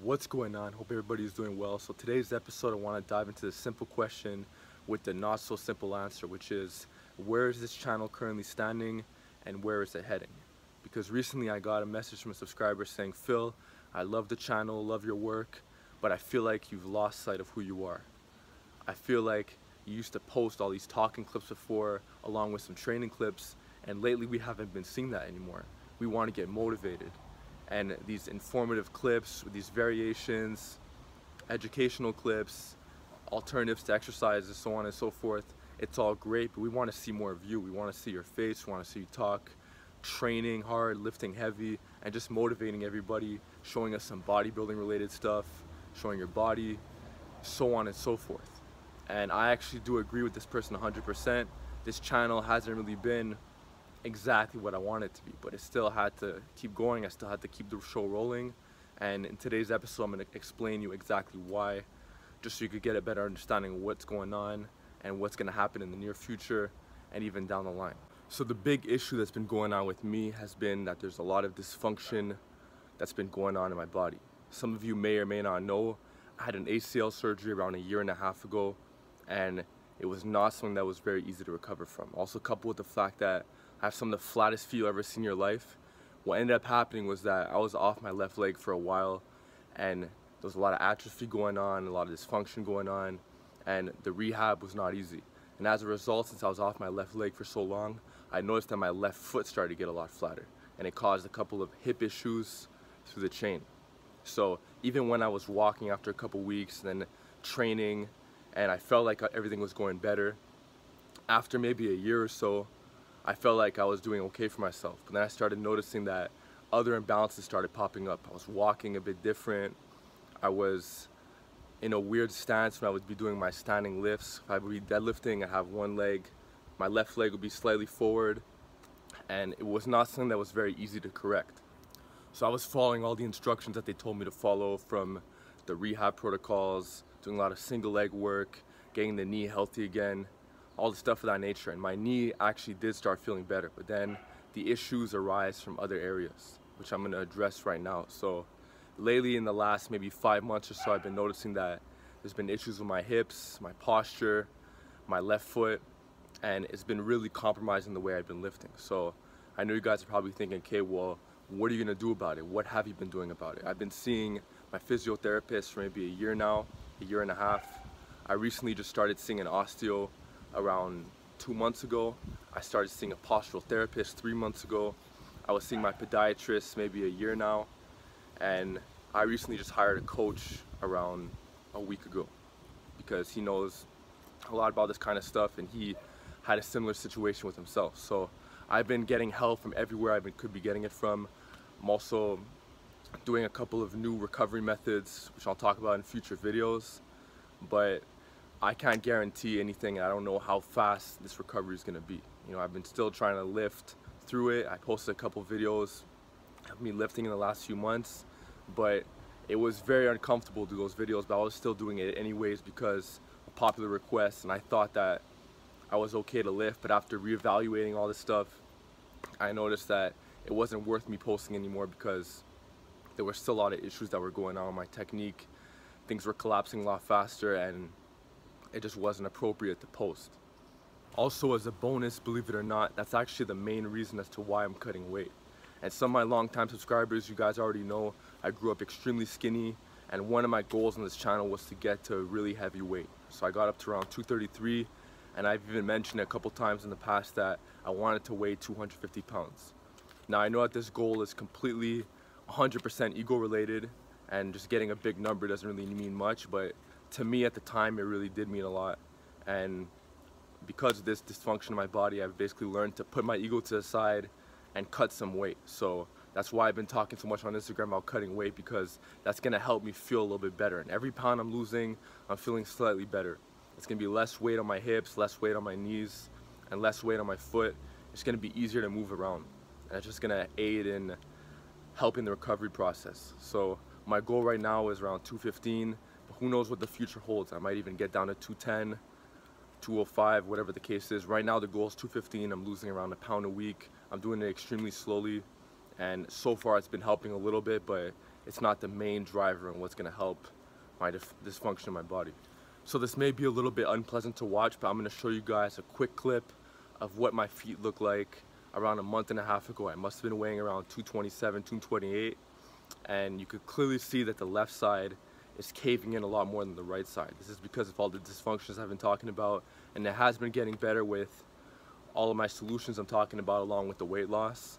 What's going on? Hope everybody's doing well. So today's episode, I want to dive into the simple question with the not so simple answer, which is where is this channel currently standing and where is it heading? Because recently I got a message from a subscriber saying, Phil, I love the channel, love your work, but I feel like you've lost sight of who you are. I feel like you used to post all these talking clips before along with some training clips, and lately we haven't been seeing that anymore. We want to get motivated. And these informative clips, these variations, educational clips, alternatives to exercises, so on and so forth, it's all great, but we want to see more of you. We want to see your face, we want to see you talk, training hard, lifting heavy, and just motivating everybody, showing us some bodybuilding related stuff, showing your body, so on and so forth. And I actually do agree with this person 100%. This channel hasn't really been exactly what I want it to be, but it still had to keep going. I still had to keep the show rolling, and in today's episode I'm going to explain you exactly why, just so you could get a better understanding of what's going on and what's going to happen in the near future and even down the line. So the big issue that's been going on with me has been that there's a lot of dysfunction that's been going on in my body. Some of you may or may not know, I had an ACL surgery around a year and a half ago, and it was not something that was very easy to recover from. Also coupled with the fact that I have some of the flattest feet you've ever seen in your life. What ended up happening was that I was off my left leg for a while, and there was a lot of atrophy going on, a lot of dysfunction going on, and the rehab was not easy. And as a result, since I was off my left leg for so long, I noticed that my left foot started to get a lot flatter, and it caused a couple of hip issues through the chain. So even when I was walking after a couple weeks, then training, and I felt like everything was going better, after maybe a year or so, I felt like I was doing okay for myself. But then I started noticing that other imbalances started popping up. I was walking a bit different. I was in a weird stance when I would be doing my standing lifts. If I would be deadlifting, I'd have one leg, my left leg would be slightly forward, and it was not something that was very easy to correct. So I was following all the instructions that they told me to follow from the rehab protocols, doing a lot of single leg work, getting the knee healthy again, all the stuff of that nature, and my knee actually did start feeling better, but then the issues arise from other areas, which I'm going to address right now. So lately, in the last maybe 5 months or so, I've been noticing that there's been issues with my hips, my posture, my left foot, and it's been really compromising the way I've been lifting. So I know you guys are probably thinking, okay, well, what are you going to do about it? What have you been doing about it? I've been seeing my physiotherapist for maybe a year now, a year and a half. I recently just started seeing an osteo around 2 months ago. I started seeing a postural therapist 3 months ago. I was seeing my podiatrist maybe a year now, and I recently just hired a coach around a week ago because he knows a lot about this kind of stuff, and he had a similar situation with himself. So I've been getting help from everywhere I could be getting it from. I'm also doing a couple of new recovery methods, which I'll talk about in future videos, but I can't guarantee anything. I don't know how fast this recovery is going to be. You know, I've been still trying to lift through it. I posted a couple videos of me lifting in the last few months, but it was very uncomfortable to do those videos, but I was still doing it anyways because of popular requests, and I thought that I was okay to lift. But after reevaluating all this stuff, I noticed that it wasn't worth me posting anymore because there were still a lot of issues that were going on with my technique. Things were collapsing a lot faster, and it just wasn't appropriate to post. Also, as a bonus, believe it or not, that's actually the main reason as to why I'm cutting weight. And some of my longtime subscribers, you guys already know, I grew up extremely skinny, and one of my goals on this channel was to get to a really heavy weight. So I got up to around 233, and I've even mentioned a couple times in the past that I wanted to weigh 250 pounds. Now I know that this goal is completely 100% ego related, and just getting a big number doesn't really mean much, but to me at the time it really did mean a lot. And because of this dysfunction in my body, I've basically learned to put my ego to the side and cut some weight. So that's why I've been talking so much on Instagram about cutting weight, because that's going to help me feel a little bit better. And every pound I'm losing, I'm feeling slightly better. It's going to be less weight on my hips, less weight on my knees, and less weight on my foot. It's going to be easier to move around, and it's just going to aid in helping the recovery process. So my goal right now is around 215, but who knows what the future holds. I might even get down to 210, 205, whatever the case is. Right now the goal is 215. I'm losing around a pound a week. I'm doing it extremely slowly, and so far it's been helping a little bit, but it's not the main driver and what's going to help my dysfunction in my body. So this may be a little bit unpleasant to watch, but I'm going to show you guys a quick clip of what my feet look like around a month and a half ago. I must have been weighing around 227, 228, and you could clearly see that the left side is caving in a lot more than the right side. This is because of all the dysfunctions I've been talking about, and it has been getting better with all of my solutions I'm talking about along with the weight loss.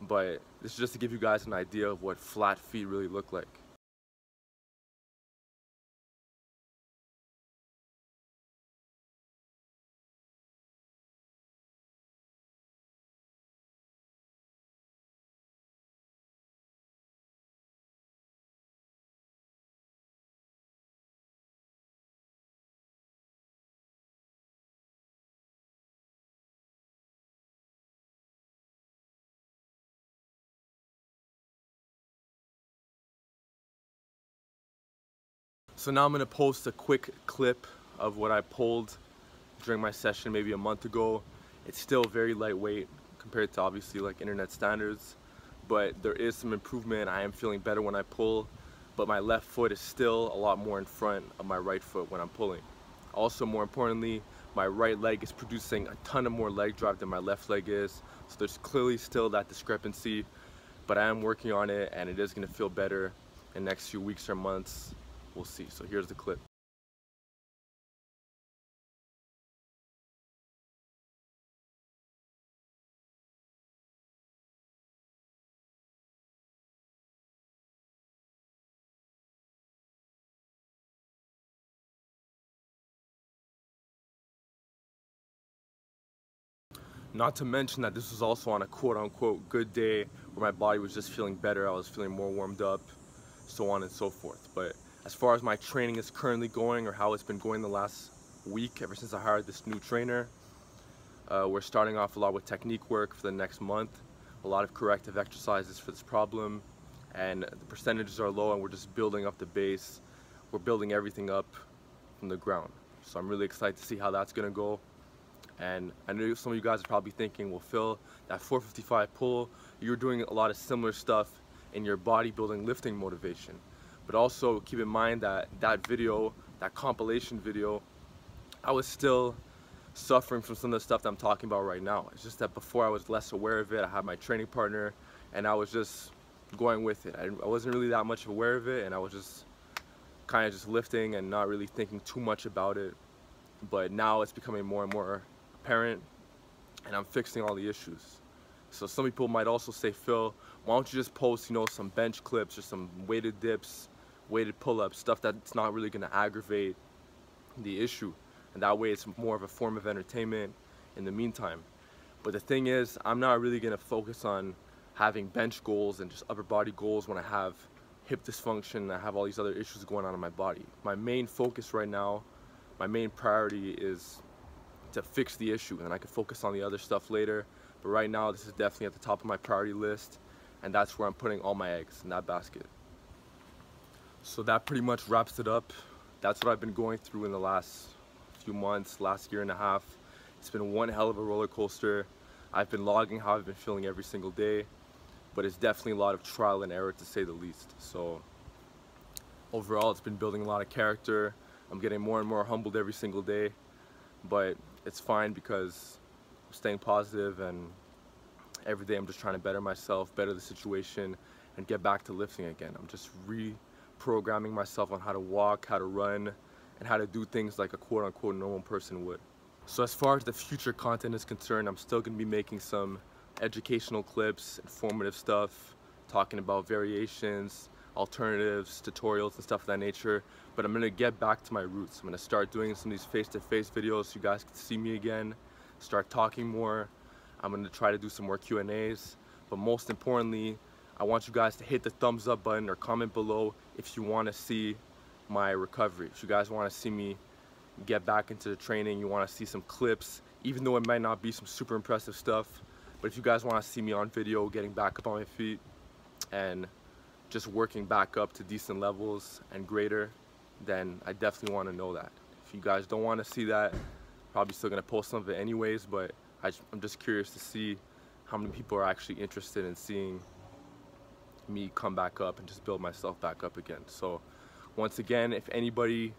But this is just to give you guys an idea of what flat feet really look like. So now I'm going to post a quick clip of what I pulled during my session maybe a month ago. It's still very lightweight compared to obviously like internet standards, but there is some improvement. I am feeling better when I pull, but my left foot is still a lot more in front of my right foot when I'm pulling. Also, more importantly, my right leg is producing a ton of more leg drive than my left leg is, so there's clearly still that discrepancy, but I am working on it, and it is going to feel better in the next few weeks or months. We'll see. So here's the clip. Not to mention that this was also on a quote-unquote good day where my body was just feeling better, I was feeling more warmed up, so on and so forth. But as far as my training is currently going, or how it's been going the last week ever since I hired this new trainer, we're starting off a lot with technique work for the next month, a lot of corrective exercises for this problem, and the percentages are low and we're just building up the base. We're building everything up from the ground. So I'm really excited to see how that's gonna go. And I know some of you guys are probably thinking, well, Phil, that 455 pull, you're doing a lot of similar stuff in your bodybuilding lifting motivation. But also keep in mind that that video, that compilation video, I was still suffering from some of the stuff that I'm talking about right now. It's just that before I was less aware of it. I had my training partner and I was just going with it. I wasn't really that much aware of it, and I was just kind of just lifting and not really thinking too much about it. But now it's becoming more and more apparent, and I'm fixing all the issues. So some people might also say, Phil, why don't you just post, some bench clips or some weighted dips, weighted pull-ups, stuff that's not really going to aggravate the issue, and that way it's more of a form of entertainment in the meantime. But the thing is, I'm not really going to focus on having bench goals and just upper body goals when I have hip dysfunction and I have all these other issues going on in my body. My main focus right now, my main priority is to fix the issue, and I can focus on the other stuff later. But right now, this is definitely at the top of my priority list, and that's where I'm putting all my eggs, in that basket. So that pretty much wraps it up. That's what I've been going through in the last few months, last year and a half. It's been one hell of a roller coaster. I've been logging how I've been feeling every single day, but it's definitely a lot of trial and error, to say the least. So overall, it's been building a lot of character. I'm getting more and more humbled every single day, but it's fine because I'm staying positive, and every day I'm just trying to better myself, better the situation, and get back to lifting again. I'm just reprogramming myself on how to walk, how to run, and how to do things like a quote-unquote normal person would. So as far as the future content is concerned, I'm still going to be making some educational clips, informative stuff, talking about variations, alternatives, tutorials, and stuff of that nature. But I'm going to get back to my roots. I'm going to start doing some of these face-to-face videos so you guys can see me again, start talking more. I'm going to try to do some more Q&As. But most importantly, I want you guys to hit the thumbs up button or comment below if you want to see my recovery. If you guys want to see me get back into the training, you want to see some clips, even though it might not be some super impressive stuff. But if you guys want to see me on video getting back up on my feet and just working back up to decent levels and greater, then I definitely want to know that. If you guys don't want to see that, probably still going to post some of it anyways, but I'm just curious to see how many people are actually interested in seeing me come back up and just build myself back up again. So once again, if anybody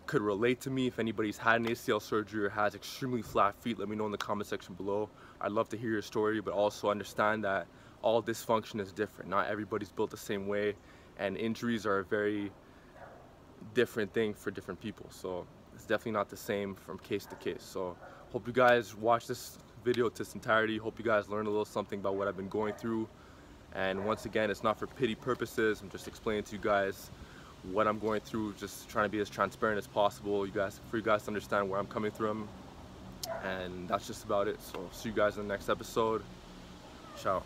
could relate to me, if anybody's had an ACL surgery or has extremely flat feet, let me know in the comment section below. I'd love to hear your story, but also understand that all dysfunction is different. Not everybody's built the same way, and injuries are a very different thing for different people. So it's definitely not the same from case to case. So hope you guys watch this video to its entirety. Hope you guys learned a little something about what I've been going through. And once again, it's not for pity purposes. I'm just explaining to you guys what I'm going through, just trying to be as transparent as possible, for you guys to understand where I'm coming from. And that's just about it. So see you guys in the next episode. Ciao.